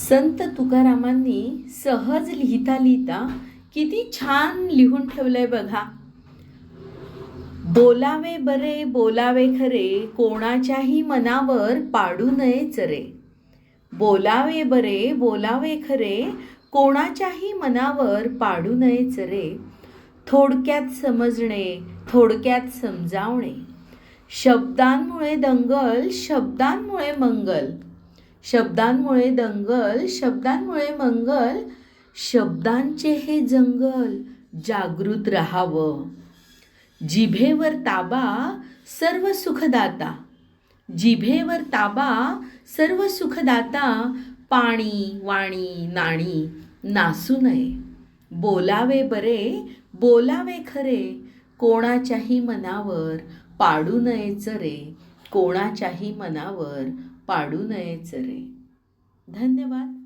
संत तुकारामांनी सहज लिहिता लिहिता किती छान लिहून ठेवलंय बघा. बोलावे बरे बोलावे खरे कोणाच्याही मनावर पाडू नये चरे. बोलावे बरे बोलावे खरे कोणाच्याही मनावर पाडू नये चरे. थोडक्यात समजणे थोडक्यात समजावणे. शब्दांमुळे दंगल शब्दांमुळे मंगल. शब्दांमुळे दंगल शब्दांमुळे मंगल. शब्दांचे हे जंगल जागृत राहावं. जिभेवर ताबा सर्व सुखदाता. जिभेवर ताबा सर्व सुखदाता. पाणी वाणी नाणी नासू नये. बोलावे बरे बोलावे खरे कोणाच्याही मनावर पाडू नये चरे. कोणाच्याही मनावर पाडू नये चरे. धन्यवाद.